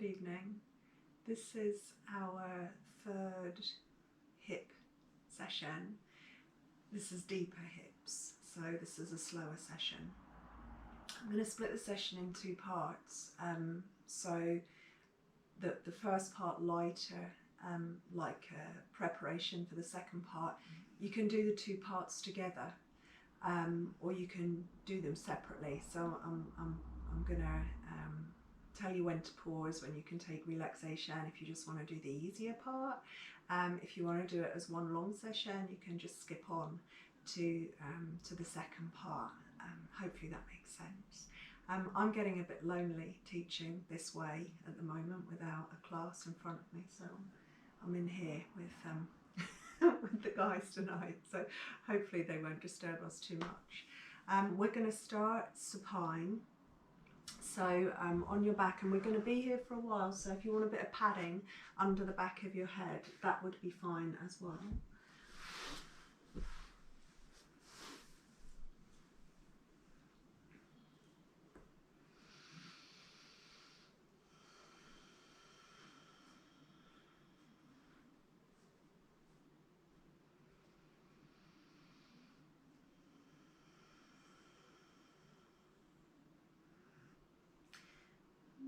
evening. This is our third hip session. This is deeper hips, so this is a slower session. I'm going to split the session in two parts. So the first part lighter, like preparation for the second part. You can do the two parts together, or you can do them separately. So I'm gonna tell you when to pause, when you can take relaxation if you just want to do the easier part. If you want to do it as one long session, you can just skip on to the second part. Hopefully that makes sense. I'm getting a bit lonely teaching this way at the moment without a class in front of me, so I'm in here with with the guys tonight, so hopefully they won't disturb us too much. We're going to start supine, so on your back, and we're going to be here for a while, so if you want a bit of padding under the back of your head, that would be fine as well.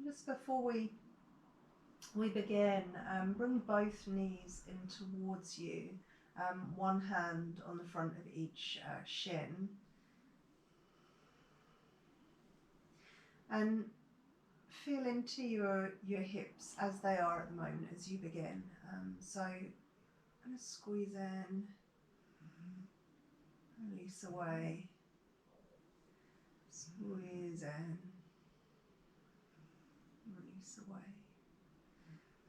Just before we begin, bring both knees in towards you, one hand on the front of each shin, and feel into your hips as they are at the moment as you begin. So I'm going to squeeze in, release away, squeeze in, release away.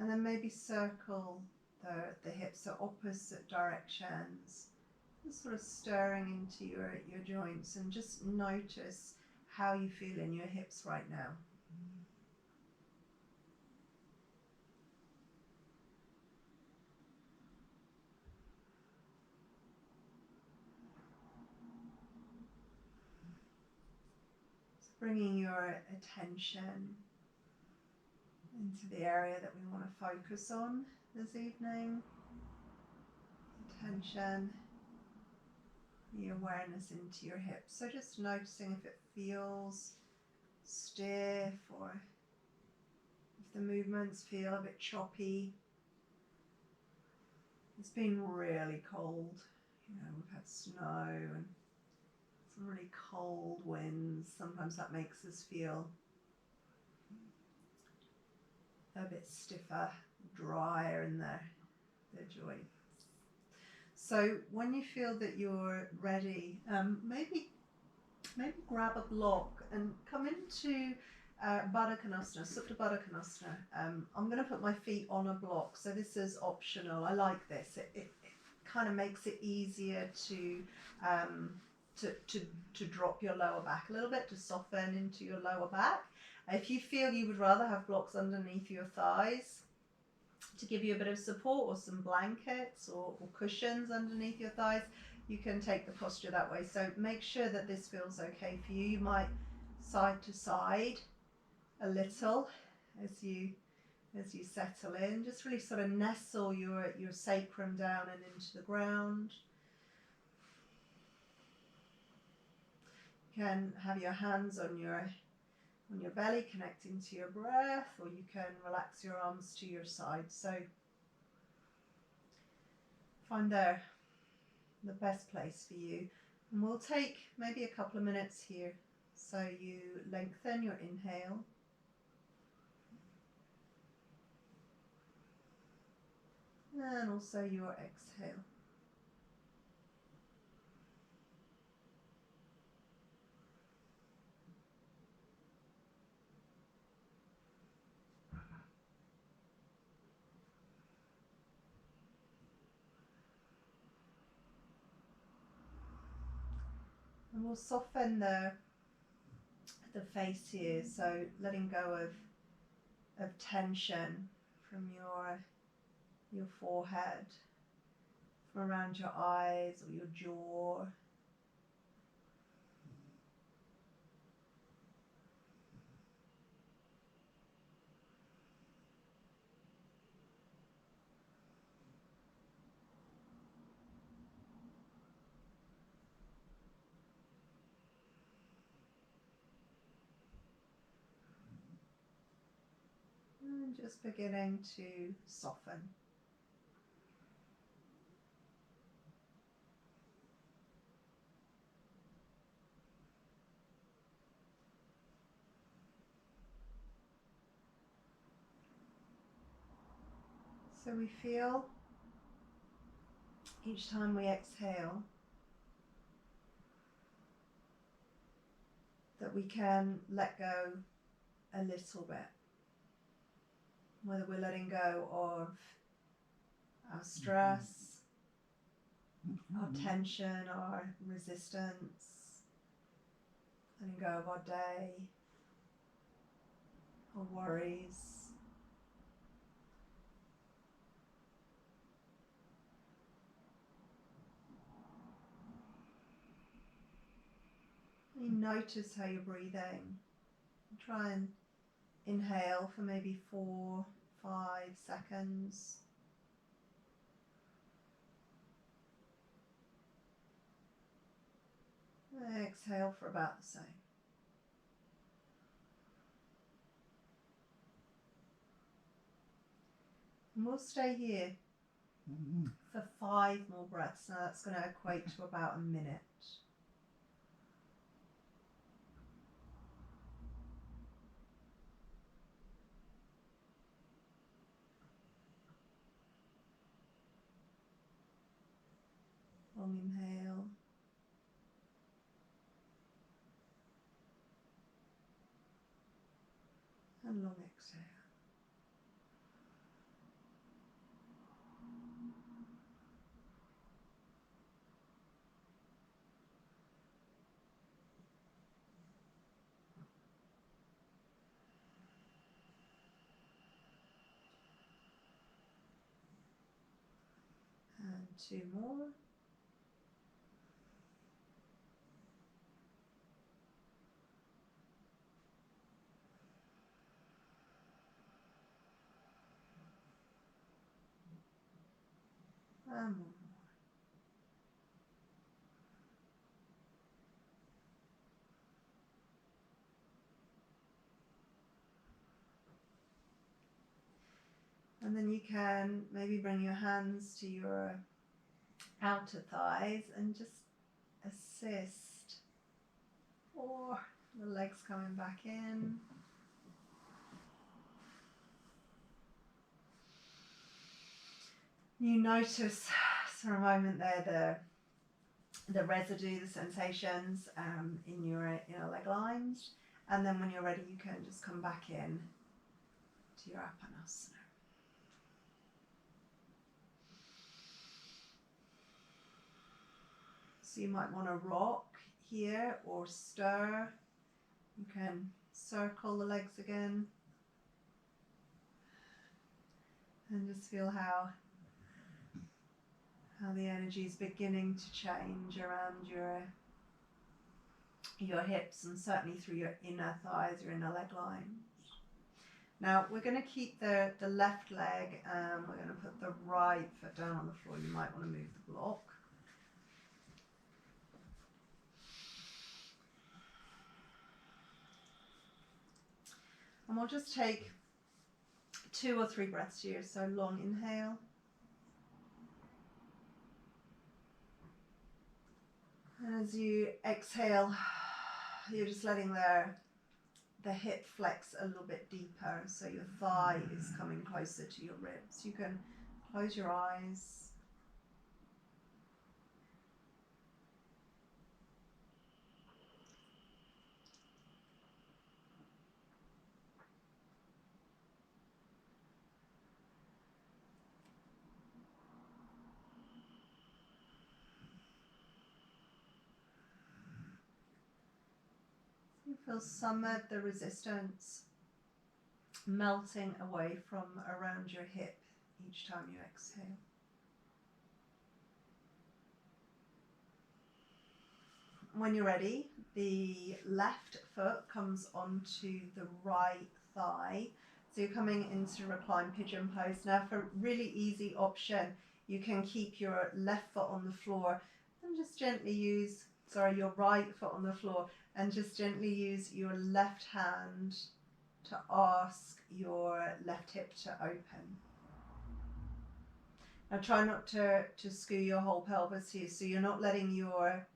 And then maybe circle the hips, so opposite directions, just sort of stirring into your joints, and just notice how you feel in your hips right now. So bringing your attention into the area that we want to focus on this evening. Attention, the awareness into your hips. So just noticing if it feels stiff or if the movements feel a bit choppy. It's been really cold. We've had snow and some really cold winds. Sometimes that makes us feel a bit stiffer, drier in the joints. So when you feel that you're ready, maybe grab a block and come into Baddha Konasana, Supta Baddha Konasana. I'm going to put my feet on a block, so this is optional. I like this. It kind of makes it easier to drop your lower back a little bit, to soften into your lower back. If you feel you would rather have blocks underneath your thighs to give you a bit of support, or some blankets or cushions underneath your thighs, you can take the posture that way. So make sure that this feels okay for you. You might side to side a little as you settle in. Just really sort of nestle your sacrum down and into the ground. You can have your hands on your belly, connecting to your breath, or you can relax your arms to your side. So find the best place for you. And we'll take maybe a couple of minutes here. So you lengthen your inhale. And also your exhale. And we'll soften the face here, so letting go of tension from your forehead, from around your eyes or your jaw. just beginning to soften. So we feel each time we exhale that we can let go a little bit, whether we're letting go of our stress, our tension, our resistance, letting go of our day, our worries. You notice how you're breathing. Try and inhale for maybe 4-5 seconds. Exhale for about the same. And we'll stay here for 5 more breaths. Now that's going to equate to about a minute. Long inhale. And long exhale. And 2 more. And 1 more. And then you can maybe bring your hands to your outer thighs and just assist. Or the legs coming back in. You notice for a moment there the residue, the sensations in your inner leg lines, and then when you're ready you can just come back in to your Apanasana. So you might want to rock here or stir. You can circle the legs again and just feel how the energy is beginning to change around your hips and certainly through your inner thighs, your inner leg lines. Now we're going to keep the left leg and we're going to put the right foot down on the floor. You might want to move the block. And we'll just take 2 or 3 breaths here. So long inhale. And as you exhale, you're just letting the hip flex a little bit deeper. So your thigh is coming closer to your ribs. You can close your eyes. You feel some of the resistance melting away from around your hip each time you exhale. When you're ready, the left foot comes onto the right thigh. So you're coming into Recline Pigeon Pose. Now for a really easy option, you can keep your left foot on the floor and just gently use, your right foot on the floor and just gently use your left hand to ask your left hip to open. Now try not to skew your whole pelvis here, so you're not letting your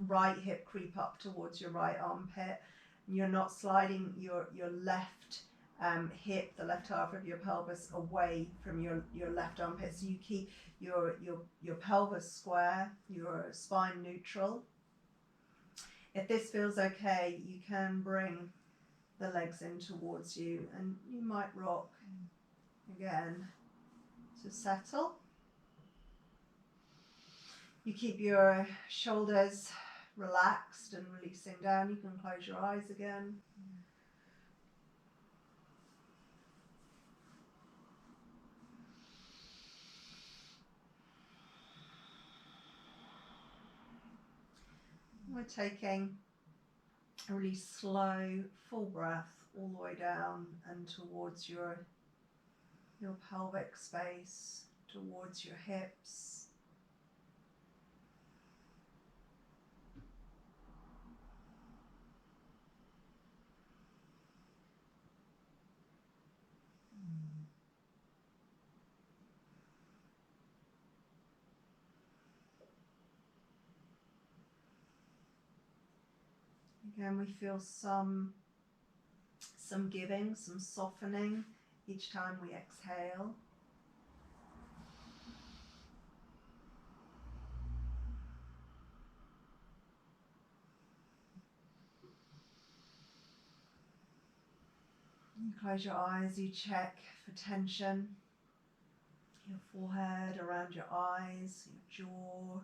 right hip creep up towards your right armpit. You're not sliding your left hip, the left half of your pelvis, away from your left armpit. So you keep your pelvis square, your spine neutral. If this feels okay, you can bring the legs in towards you, and you might rock again to settle. You keep your shoulders relaxed and releasing down. You can close your eyes again. We're taking a really slow, full breath all the way down and towards your pelvic space, towards your hips. Again, we feel some giving, some softening each time we exhale. You close your eyes, you check for tension, your forehead, around your eyes, your jaw.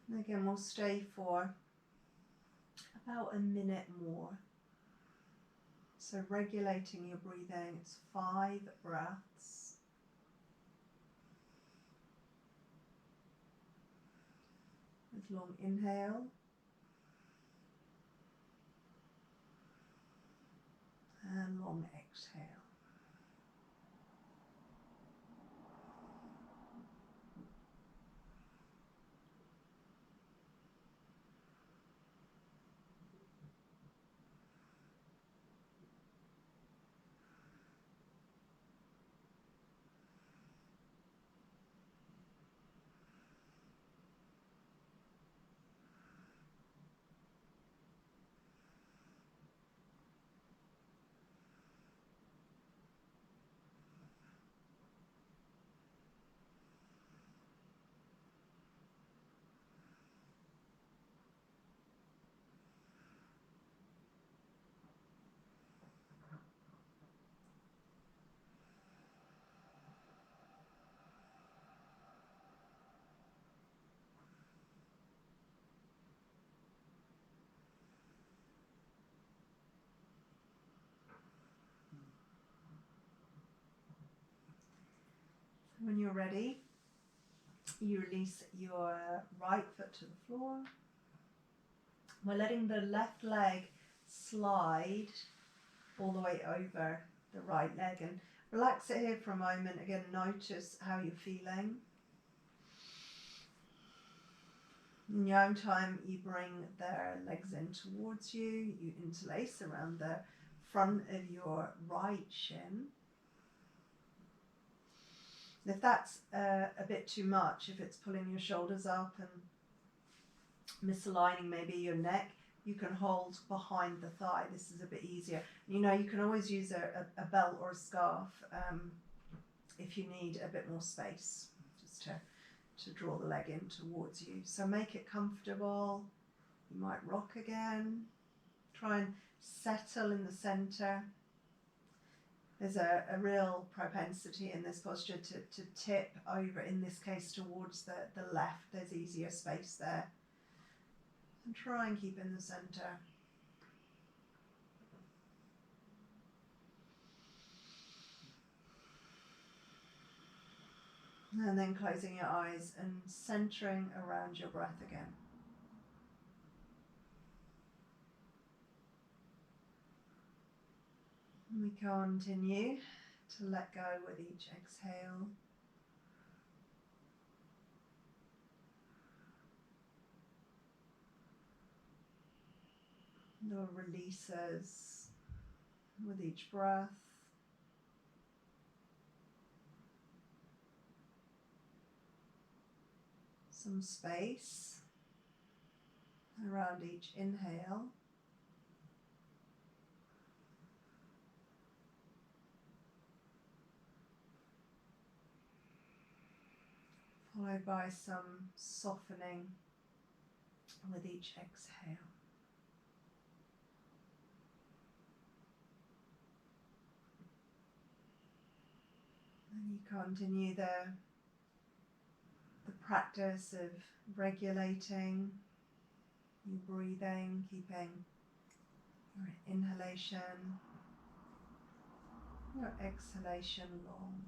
And again, we'll stay for about a minute more. So regulating your breathing, it's 5 breaths. With long inhale. And long exhale. When you're ready, you release your right foot to the floor. We're letting the left leg slide all the way over the right leg, and relax it here for a moment. Again, notice how you're feeling. In your own time, you bring their legs in towards you. You interlace around the front of your right shin. If that's a bit too much, if it's pulling your shoulders up and misaligning maybe your neck, you can hold behind the thigh. This is a bit easier. You know, you can always use a belt or a scarf if you need a bit more space, just to draw the leg in towards you. So make it comfortable. You might rock again. Try and settle in the center. There's a real propensity in this posture to tip over, in this case towards the left. There's easier space there. And try and keep in the center. And then closing your eyes and centering around your breath again. We continue to let go with each exhale. The releases with each breath. Some space around each inhale. Followed by some softening with each exhale. And you continue the practice of regulating your breathing, keeping your inhalation, your exhalation long.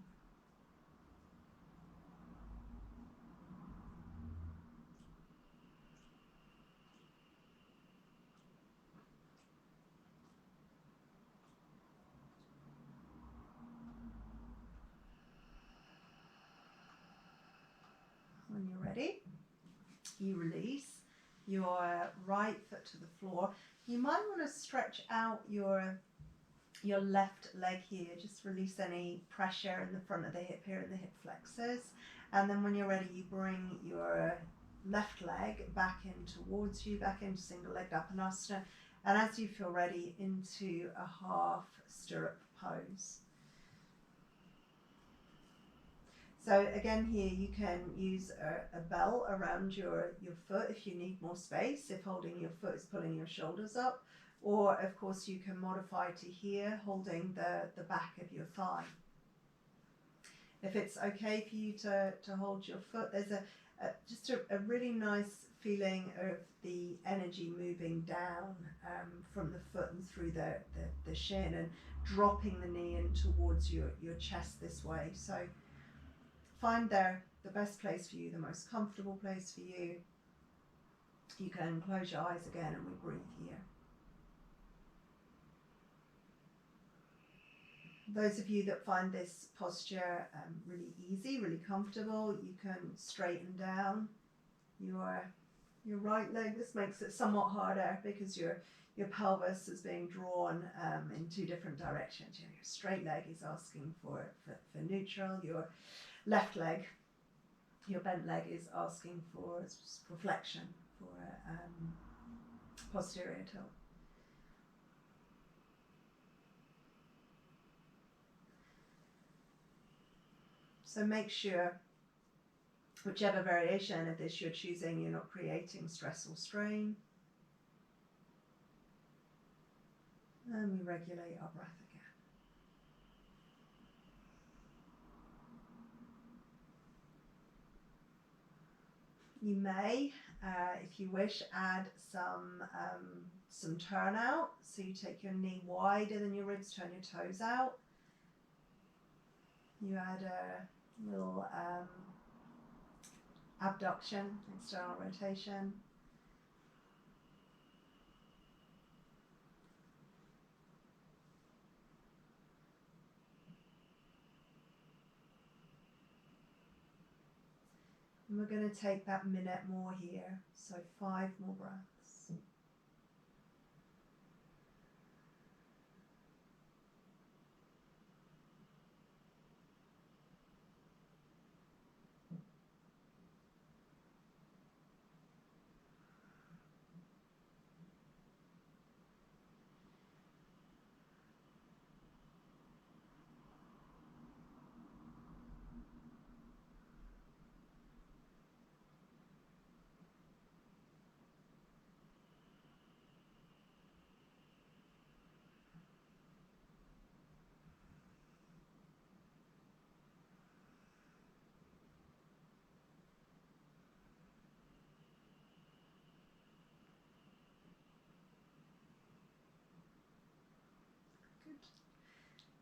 When you're ready, you release your right foot to the floor. You might want to stretch out your left leg here. Just release any pressure in the front of the hip here in the hip flexors. And then when you're ready, you bring your left leg back in towards you, back into single leg Uttanasana. And as you feel ready, into a half stirrup pose. So again here you can use a belt around your foot if you need more space, if holding your foot is pulling your shoulders up, or of course you can modify to here, holding the back of your thigh. If it's okay for you to hold your foot, there's just a really nice feeling of the energy moving down from the foot and through the shin and dropping the knee in towards your chest this way. So find there the best place for you, the most comfortable place for you. You can close your eyes again and we breathe here. Those of you that find this posture really easy, really comfortable, you can straighten down your right leg. This makes it somewhat harder because your pelvis is being drawn in two different directions. Your straight leg is asking for neutral. Your left leg, your bent leg, is asking for flexion, for posterior tilt. So make sure, whichever variation of this you're choosing, you're not creating stress or strain. And we regulate our breath again. You may, if you wish, add some turnout. So you take your knee wider than your ribs, turn your toes out. You add a little abduction, external rotation. And we're going to take that minute more here, so 5 more breaths.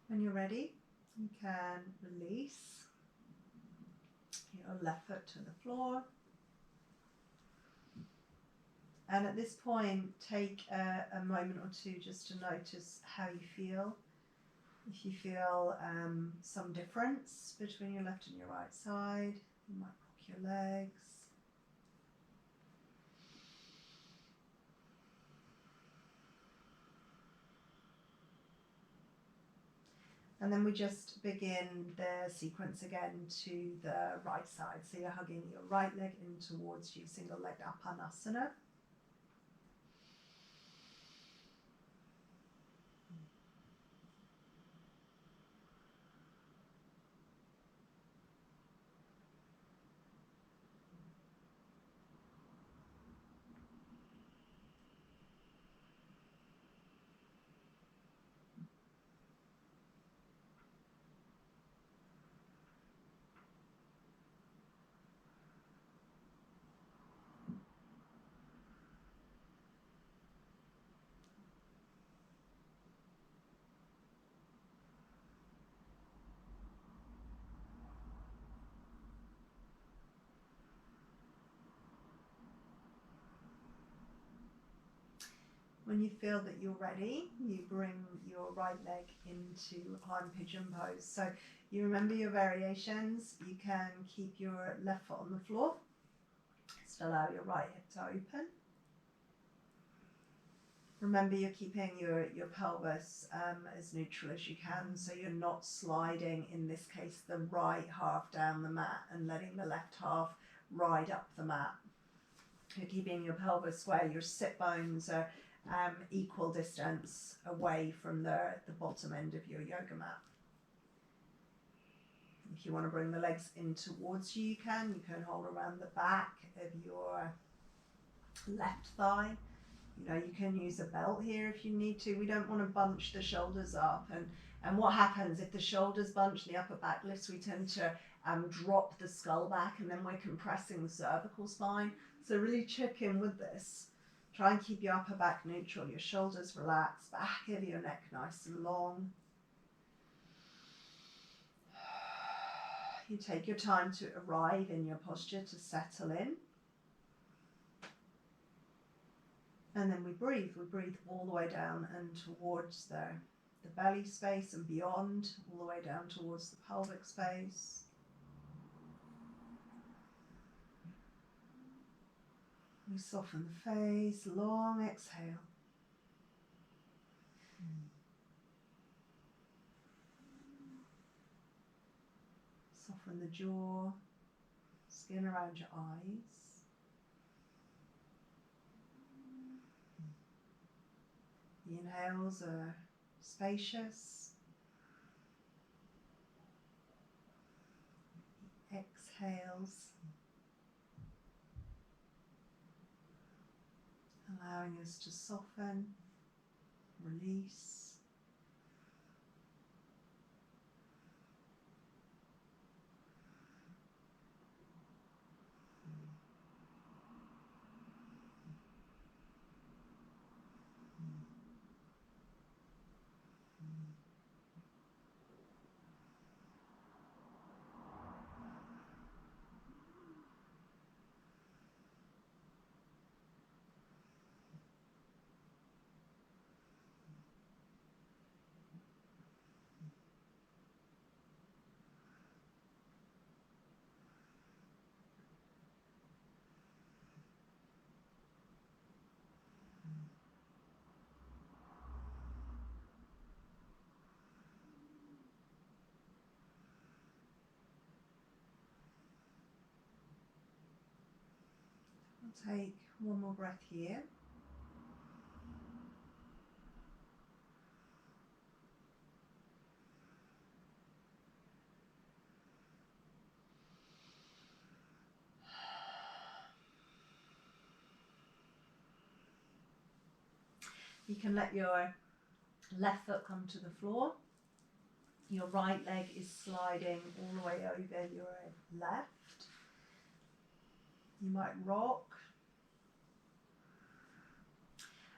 When you're ready, you can release your left foot to the floor. And at this point, take a moment or two just to notice how you feel. If you feel some difference between your left and your right side, you might rock your legs. And then we just begin the sequence again to the right side. So you're hugging your right leg in towards you, single leg Apanasana. When you feel that you're ready, you bring your right leg into arm pigeon pose. So you remember your variations. You can keep your left foot on the floor. Just allow your right hip to open. Remember you're keeping your pelvis as neutral as you can, so you're not sliding, in this case, the right half down the mat and letting the left half ride up the mat. You're keeping your pelvis square. Your sit bones are equal distance away from the bottom end of your yoga mat. If you want to bring the legs in towards you, you can hold around the back of your left thigh. You know, you can use a belt here if you need to. We don't want to bunch the shoulders up. And what happens if the shoulders bunch, the upper back lifts, we tend to drop the skull back, and then we're compressing the cervical spine. So really check in with this. Try and keep your upper back neutral, your shoulders relaxed, back of your neck nice and long. You take your time to arrive in your posture, to settle in. And then we breathe all the way down and towards the belly space and beyond, all the way down towards the pelvic space. We soften the face, long exhale. Soften the jaw, skin around your eyes. The inhales are spacious. The exhales, allowing us to soften, release. We'll take one more breath here. You can let your left foot come to the floor. Your right leg is sliding all the way over your left. You might rock.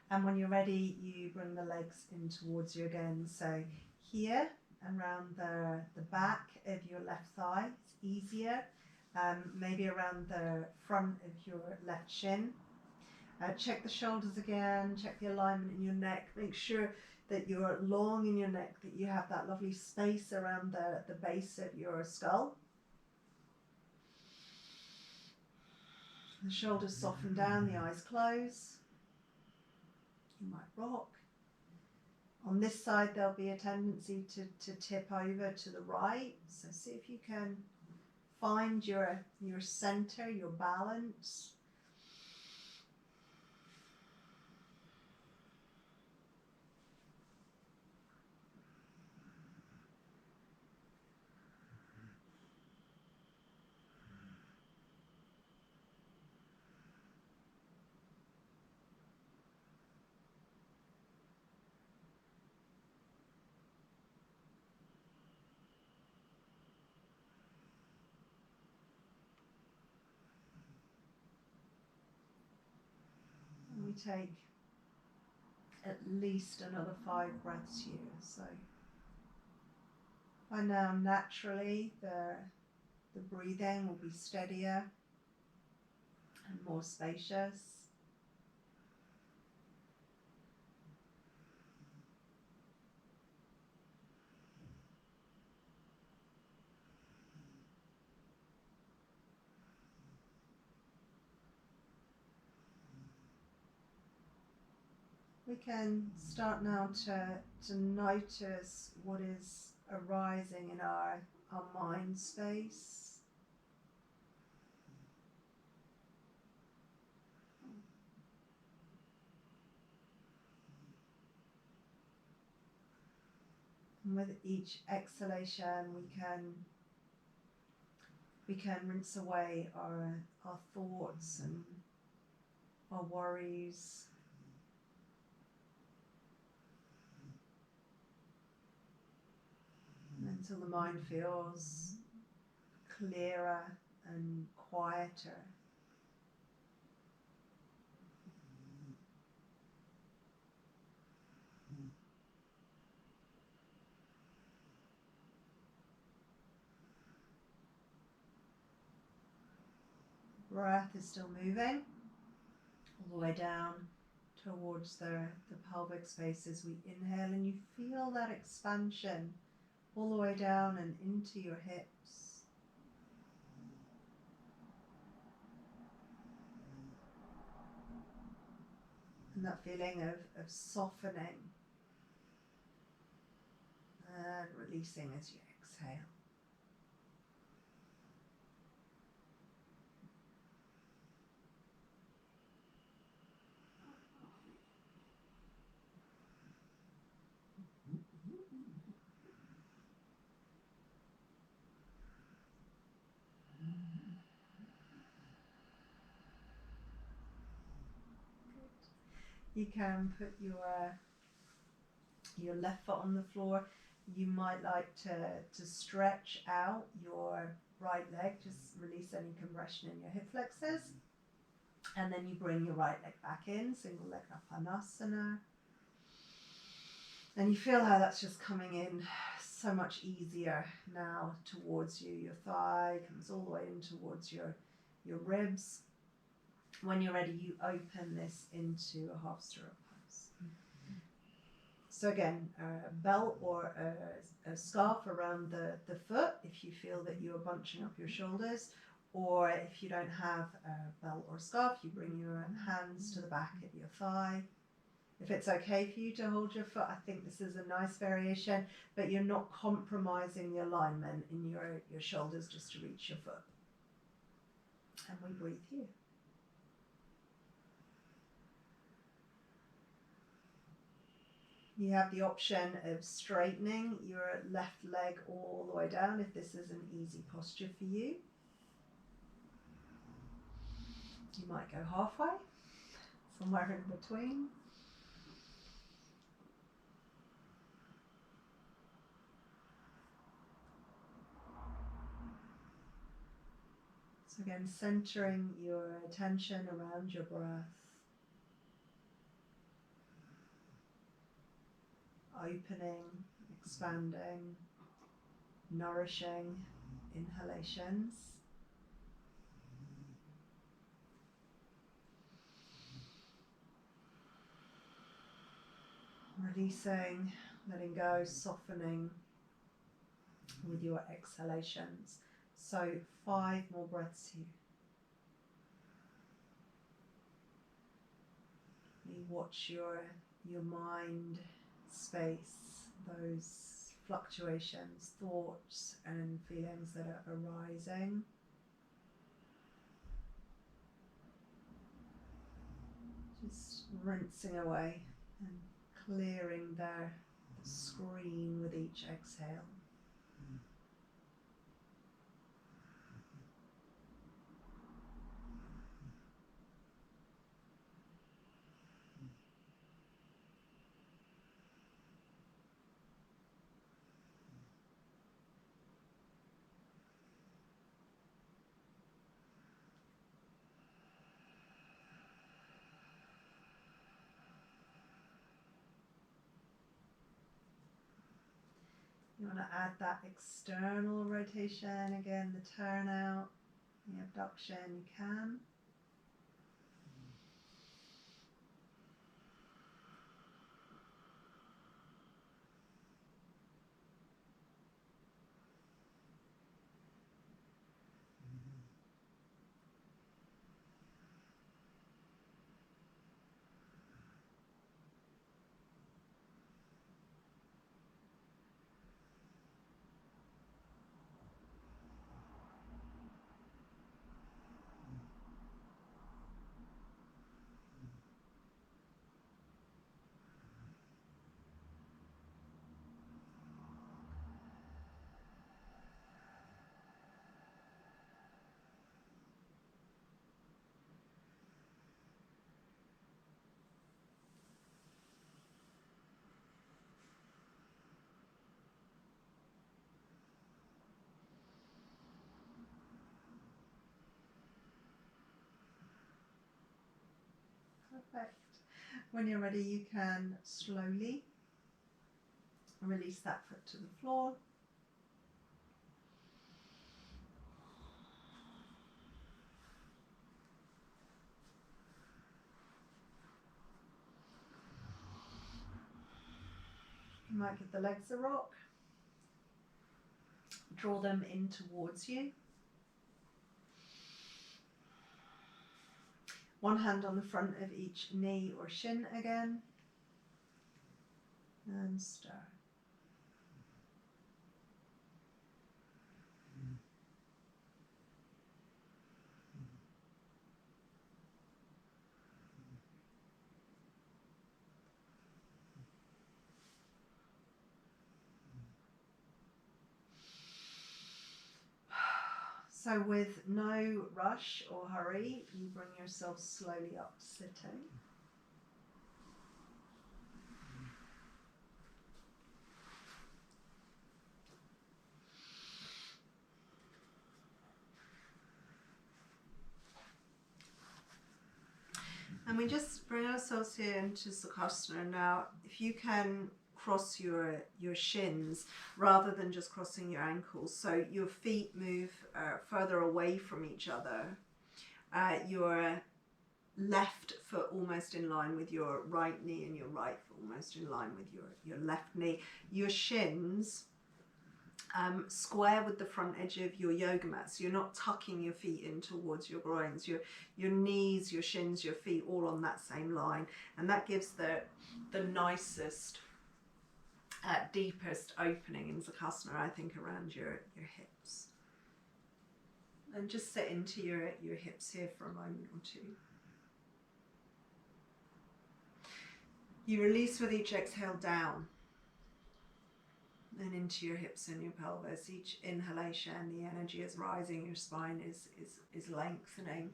And when you're ready, you bring the legs in towards you again. So here, around the back of your left thigh, it's easier. Maybe around the front of your left shin. Check the shoulders again, check the alignment in your neck. Make sure that you're long in your neck, that you have that lovely space around the base of your skull. The shoulders soften down, the eyes close. You might rock. On this side, there'll be a tendency to tip over to the right. So see if you can find your center, your balance. We take at least another 5 breaths here. So by now, naturally, the breathing will be steadier and more spacious. We can start now to notice what is arising in our mind space. And with each exhalation, we can rinse away our thoughts and our worries. Until the mind feels clearer and quieter. Breath is still moving all the way down towards the pelvic space as we inhale, and you feel that expansion all the way down and into your hips. And that feeling of softening and releasing as you exhale. You can put your left foot on the floor. You might like to stretch out your right leg, just release any compression in your hip flexors. And then you bring your right leg back in, single leg Napanasana. And you feel how that's just coming in so much easier now towards you. Your thigh comes all the way in towards your ribs. When you're ready, you open this into a half stirrup pose. So again, a belt or a scarf around the foot if you feel that you are bunching up your shoulders, or if you don't have a belt or scarf, you bring your hands to the back of your thigh. If it's okay for you to hold your foot, I think this is a nice variation, but you're not compromising the alignment in your shoulders just to reach your foot. And we breathe here. You have the option of straightening your left leg all the way down if this is an easy posture for you. You might go halfway, somewhere in between. So again, centering your attention around your breath. Opening, expanding, nourishing inhalations. Releasing, letting go, softening with your exhalations. So 5 more breaths here. You watch your mind space, those fluctuations, thoughts and feelings that are arising. Just rinsing away and clearing the screen with each exhale. You want to add that external rotation again, the turnout, the abduction, you can. Perfect. When you're ready, you can slowly release that foot to the floor. You might give the legs a rock. Draw them in towards you. One hand on the front of each knee or shin again. And stir. So with no rush or hurry, you bring yourself slowly up to sitting. And we just bring ourselves here into Sukhasana. Now, if you can cross your shins rather than just crossing your ankles, so your feet move further away from each other. Your left foot almost in line with your right knee and your right foot almost in line with your left knee. Your shins square with the front edge of your yoga mat, so you're not tucking your feet in towards your groins. Your knees, your shins, your feet all on that same line, and that gives the nicest, deepest opening in Sukhasana, I think, around your hips. And just sit into your hips here for a moment or two. You release with each exhale down and into your hips and your pelvis. Each inhalation, the energy is rising, your spine is lengthening.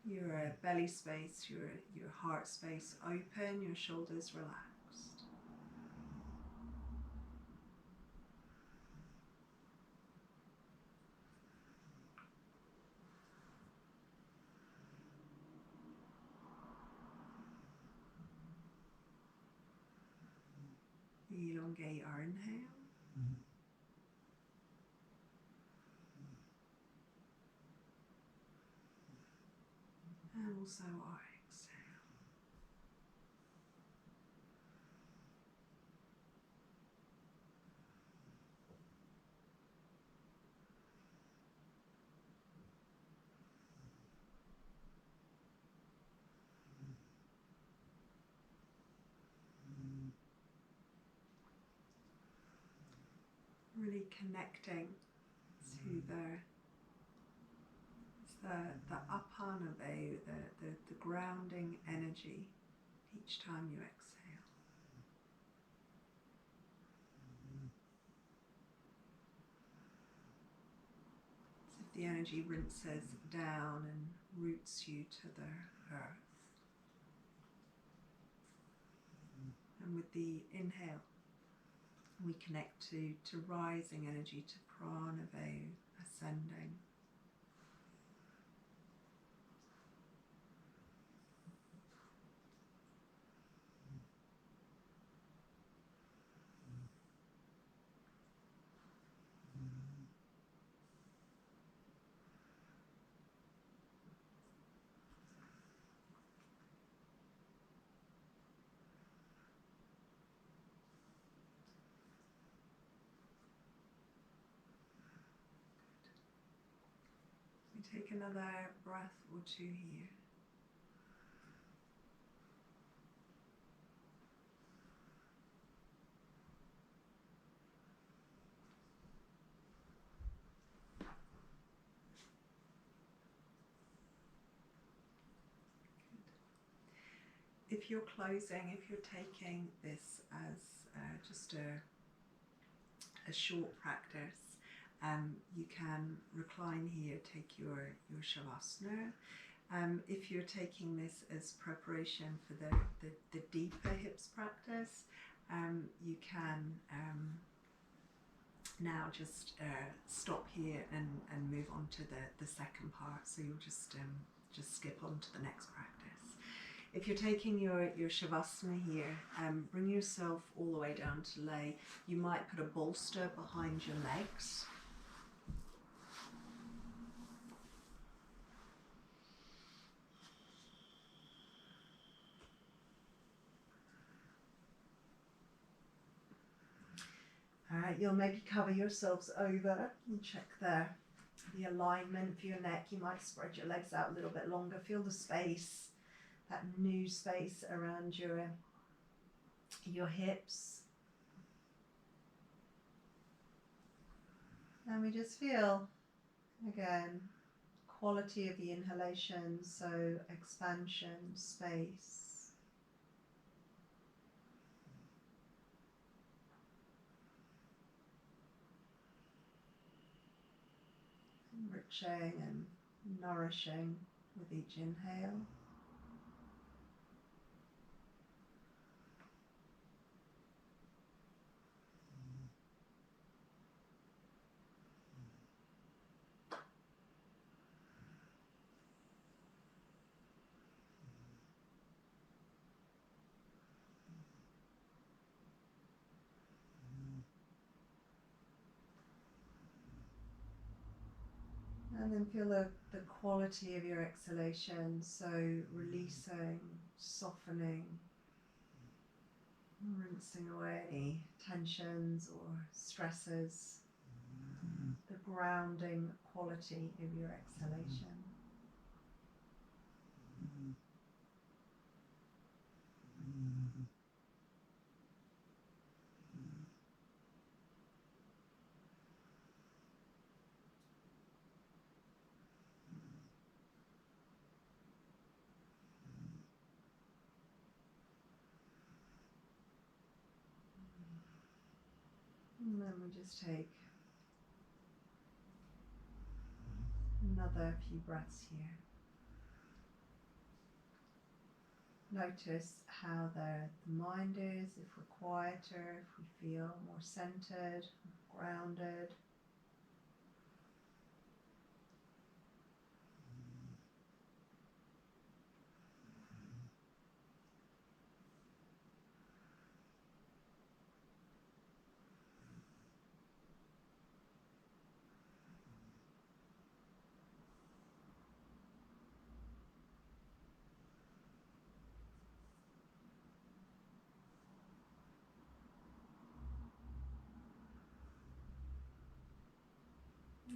Your belly space, your heart space open, your shoulders relaxed. Elongate our inhale. And also our exhale. really connecting to the apanabe, the grounding energy each time you exhale. As if the energy rinses down and roots you to the earth. And with the inhale, we connect to rising energy, to prana-vayu, ascending. We take another breath or two here. If you're closing, if you're taking this as just a short practice, you can recline here, take your shavasana. If you're taking this as preparation for the deeper hips practice, you can now just stop here and move on to the second part. So you'll just skip on to the next practice. If you're taking your shavasana here, bring yourself all the way down to lay. You might put a bolster behind your legs. You'll maybe cover yourselves over and check the alignment for your neck. You might spread your legs out a little bit longer. Feel the space, that new space around your hips. And we just feel, again, quality of the inhalation, so expansion, space. Enriching and nourishing with each inhale. And then feel the quality of your exhalation, so releasing, softening, rinsing away any tensions or stresses, the grounding quality of your exhalation. And then we just take another few breaths here. Notice how the mind is, if we're quieter, if we feel more centered, grounded.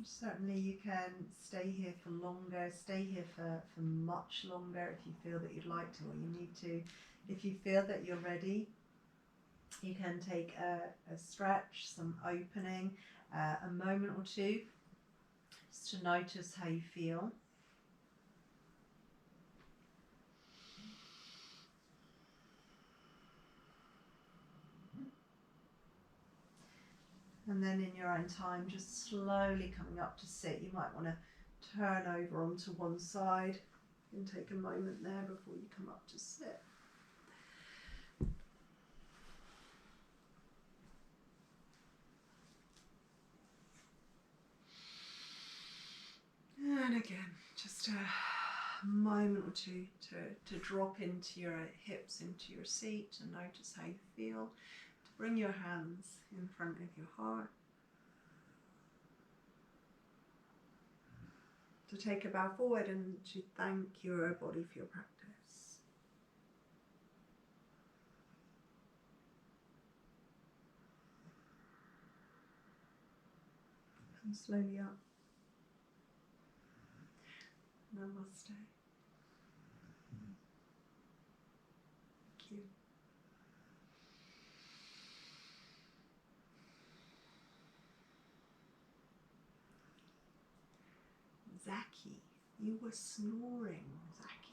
Certainly you can stay here for longer, stay here for much longer if you feel that you'd like to or you need to. If you feel that you're ready, You can take a stretch, some opening, a moment or two, just to notice how you feel. And then in your own time, just slowly coming up to sit. You might want to turn over onto one side and take a moment there before you come up to sit. And again, just a moment or two to drop into your hips, into your seat, and notice how you feel. To bring your hands in front of your heart. To take a bow forward and to thank your body for your practice. And slowly up. Namaste. Thank you. Zaki, you were snoring, Zaki.